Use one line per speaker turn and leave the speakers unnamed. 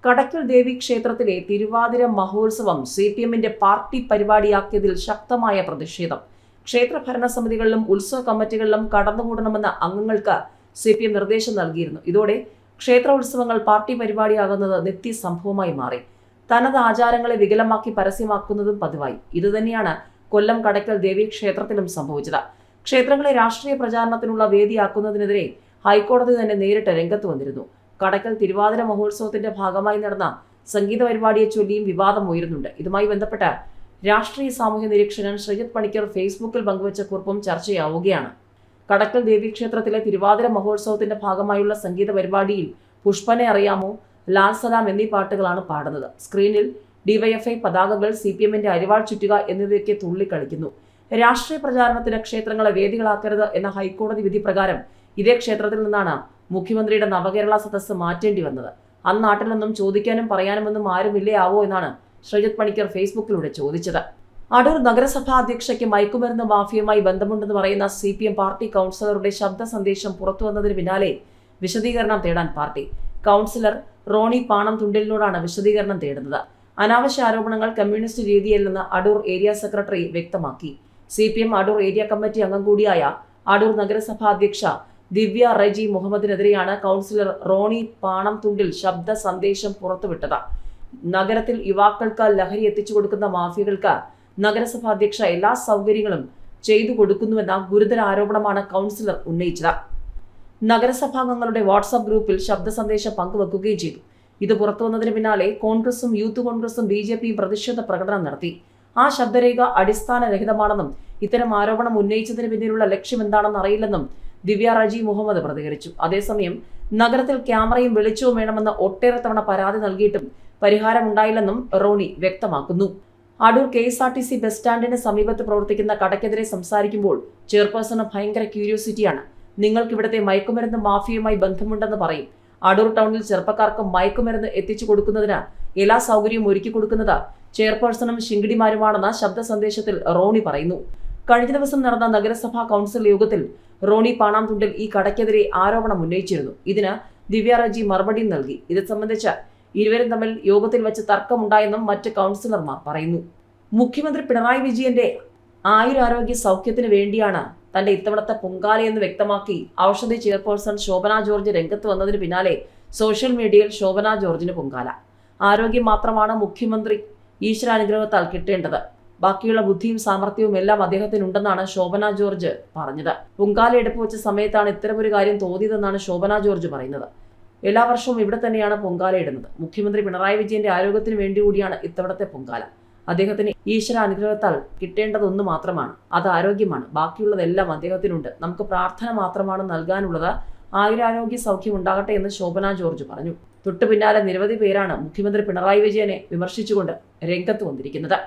കടയ്ക്കൽ ദേവി ക്ഷേത്രത്തിലെ തിരുവാതിര മഹോത്സവം CPMന്റെ പാർട്ടി പരിപാടിയാക്കിയതിൽ ശക്തമായ പ്രതിഷേധം. ക്ഷേത്ര ഭരണസമിതികളിലും ഉത്സവ കമ്മിറ്റികളിലും കടന്നുകൂടണമെന്ന അംഗങ്ങൾക്ക് CPM നിർദ്ദേശം നൽകിയിരുന്നു. ഇതോടെ ക്ഷേത്രോത്സവങ്ങൾ പാർട്ടി പരിപാടിയാകുന്നത് നിത്യസംഭവമായി മാറി. തനത് ആചാരങ്ങളെ വികലമാക്കി പരസ്യമാക്കുന്നതും പതിവായി. ഇതുതന്നെയാണ് കൊല്ലം കടയ്ക്കൽ ദേവി ക്ഷേത്രത്തിലും സംഭവിച്ചത്. ക്ഷേത്രങ്ങളെ രാഷ്ട്രീയ പ്രചാരണത്തിനുള്ള വേദിയാക്കുന്നതിനെതിരെ ഹൈക്കോടതി തന്നെ നേരിട്ട് രംഗത്ത് വന്നിരുന്നു. കടയ്ക്കൽ തിരുവാതിര മഹോത്സവത്തിന്റെ ഭാഗമായി നടന്ന സംഗീത പരിപാടിയെ ചൊല്ലിയും വിവാദം ഉയരുന്നുണ്ട്. ഇതുമായി ബന്ധപ്പെട്ട് രാഷ്ട്രീയ സാമൂഹ്യ നിരീക്ഷകൻ ശ്രീജിത്ത് പണിക്കർ ഫേസ്ബുക്കിൽ പങ്കുവച്ച കുറിപ്പും ചർച്ചയാവുകയാണ്. കടയ്ക്കൽ ദേവീക്ഷേത്രത്തിലെ തിരുവാതിര മഹോത്സവത്തിന്റെ ഭാഗമായുള്ള സംഗീത പരിപാടിയിൽ പുഷ്പനെ അറിയാമോ, ലാൽ സലാം എന്നീ പാട്ടുകളാണ് പാടുന്നത്. സ്ക്രീനിൽ DYFI പതാകകൾ, CPMന്റെ അരിവാൾ ചുറ്റുക എന്നിവയൊക്കെ തുള്ളിക്കളിക്കുന്നു. രാഷ്ട്രീയ പ്രചാരണത്തിന് ക്ഷേത്രങ്ങളെ വേദികളാക്കരുത് എന്ന ഹൈക്കോടതി വിധി പ്രകാരം ഇതേ ക്ഷേത്രത്തിൽ നിന്നാണ് മുഖ്യമന്ത്രിയുടെ നവകേരള സദസ്സ് മാറ്റേണ്ടി വന്നത്. അന്നാട്ടിൽ നിന്നും ചോദിക്കാനും പറയാനുമൊന്നും ആരുമില്ലേ ആവോ എന്നാണ് ശ്രീജിത്ത് പണിക്കർ ഫേസ്ബുക്കിലൂടെ ചോദിച്ചത്. അടൂർ നഗരസഭാ അധ്യക്ഷയ്ക്ക് മയക്കുമരുന്ന് മാഫിയുമായി ബന്ധമുണ്ടെന്ന് പറയുന്ന CPM പാർട്ടി കൗൺസിലറുടെ ശബ്ദ സന്ദേശം പുറത്തുവന്നതിന് പിന്നാലെ വിശദീകരണം തേടാൻ പാർട്ടി കൗൺസിലർ റോണി പാണം തുണ്ടിലിനോടാണ് വിശദീകരണം തേടുന്നത്. അനാവശ്യ ആരോപണങ്ങൾ കമ്മ്യൂണിസ്റ്റ് രീതിയല്ലെന്ന് അടൂർ ഏരിയ സെക്രട്ടറി വ്യക്തമാക്കി. CPM അടൂർ ഏരിയ കമ്മിറ്റി അംഗം കൂടിയായ അടൂർ നഗരസഭാ അധ്യക്ഷ ദിവ്യ റജി മുഹമ്മദിനെതിരെയാണ് കൗൺസിലർ റോണി പാണം തുണ്ടിൽ ശബ്ദ സന്ദേശം പുറത്തുവിട്ടത്. നഗരത്തിൽ യുവാക്കൾക്ക് ലഹരി എത്തിച്ചു കൊടുക്കുന്ന മാഫിയകൾക്ക് നഗരസഭാ അധ്യക്ഷ എല്ലാ സൗകര്യങ്ങളും ചെയ്തു കൊടുക്കുന്നുവെന്ന ഗുരുതര ആരോപണമാണ് കൗൺസിലർ ഉന്നയിച്ചത്. നഗരസഭാംഗങ്ങളുടെ വാട്സാപ്പ് ഗ്രൂപ്പിൽ ശബ്ദ സന്ദേശം പങ്കുവെക്കുകയും ചെയ്തു. ഇത് പുറത്തുവന്നതിന് പിന്നാലെ കോൺഗ്രസും യൂത്ത് കോൺഗ്രസും BJPയും പ്രതിഷേധ പ്രകടനം നടത്തി. ആ ശബ്ദരേഖ അടിസ്ഥാനരഹിതമാണെന്നും ഇത്തരം ആരോപണം ഉന്നയിച്ചതിന് പിന്നിലുള്ള ലക്ഷ്യം എന്താണെന്ന് അറിയില്ലെന്നും ദിവ്യ റജി മുഹമ്മദ് പ്രതികരിച്ചു. അതേസമയം നഗരത്തിൽ ക്യാമറയും വെളിച്ചവും വേണമെന്ന് ഒട്ടേറെ തവണ പരാതി നൽകിയിട്ടും പരിഹാരമുണ്ടായില്ലെന്നും റോണി വ്യക്തമാക്കുന്നു. അടൂർ KSRTC ബസ് സ്റ്റാൻഡിന് സമീപത്ത് പ്രവർത്തിക്കുന്ന കടയ്ക്കെതിരെ സംസാരിക്കുമ്പോൾ ചെയർപേഴ്സണ് ഭയങ്കര ക്യൂരിയോസിറ്റിയാണ്. നിങ്ങൾക്ക് ഇവിടുത്തെ മയക്കുമരുന്ന് മാഫിയയുമായി ബന്ധമുണ്ടെന്ന് പറയും. അടൂർ ടൗണിൽ ചെറുപ്പക്കാർക്ക് മയക്കുമരുന്ന് എത്തിച്ചു കൊടുക്കുന്നതിന് എല്ലാ സൗകര്യവും ഒരുക്കി കൊടുക്കുന്നത് ചെയർപേഴ്സണും ശിങ്കിടിമാരുമാണെന്ന ശബ്ദ സന്ദേശത്തിൽ റോണി പറയുന്നു. കഴിഞ്ഞ ദിവസം നടന്ന നഗരസഭാ കൗൺസിൽ യോഗത്തിൽ റോണി പാണാംതുണ്ടിൽ ഈ കടയ്ക്കെതിരെ ആരോപണം ഉന്നയിച്ചിരുന്നു. ഇതിന് ദിവ്യ റജി മറുപടിയും നൽകി. ഇത് സംബന്ധിച്ച് ഇരുവരും തമ്മിൽ യോഗത്തിൽ വെച്ച് തർക്കമുണ്ടായെന്നും മറ്റ് കൗൺസിലർമാർ പറയുന്നു. മുഖ്യമന്ത്രി പിണറായി വിജയന്റെ ആയുരാരോഗ്യ സൗഖ്യത്തിന് വേണ്ടിയാണ് തന്റെ ഇത്തവണത്തെ പൊങ്കാലയെന്ന് വ്യക്തമാക്കി ഔഷധി ചെയർപേഴ്സൺ ശോഭന ജോർജ് രംഗത്ത് വന്നതിന് പിന്നാലെ സോഷ്യൽ മീഡിയയിൽ ശോഭന ജോർജിന് പൊങ്കാല. ആരോഗ്യം മാത്രമാണ് മുഖ്യമന്ത്രി ഈശ്വരാനുഗ്രഹത്താൽ കിട്ടേണ്ടത്. ബാക്കിയുള്ള ബുദ്ധിയും സാമർഥ്യവും എല്ലാം അദ്ദേഹത്തിനുണ്ടെന്നാണ് ശോഭന ജോർജ് പറഞ്ഞത്. പൊങ്കാല എടുപ്പ് വെച്ച സമയത്താണ് ഇത്തരമൊരു കാര്യം തോന്നിയതെന്നാണ് ശോഭന ജോർജ് പറയുന്നത്. എല്ലാ വർഷവും ഇവിടെ തന്നെയാണ് പൊങ്കാല ഇടുന്നത്. മുഖ്യമന്ത്രി പിണറായി വിജയന്റെ ആരോഗ്യത്തിന് വേണ്ടി കൂടിയാണ് ഇത്തവണത്തെ പൊങ്കാല. അദ്ദേഹത്തിന് ഈശ്വര അനുഗ്രഹത്താൽ കിട്ടേണ്ടതൊന്നു മാത്രമാണ്, അത് ആരോഗ്യമാണ്. ബാക്കിയുള്ളതെല്ലാം അദ്ദേഹത്തിനുണ്ട്. നമുക്ക് പ്രാർത്ഥന മാത്രമാണ് നൽകാനുള്ളത്. ആയുരാരോഗ്യ സൗഖ്യം ഉണ്ടാകട്ടെ എന്ന് ശോഭന ജോർജ് പറഞ്ഞു. തൊട്ടു പിന്നാലെ നിരവധി പേരാണ് മുഖ്യമന്ത്രി പിണറായി വിജയനെ വിമർശിച്ചുകൊണ്ട് രംഗത്ത് വന്നിരിക്കുന്നത്.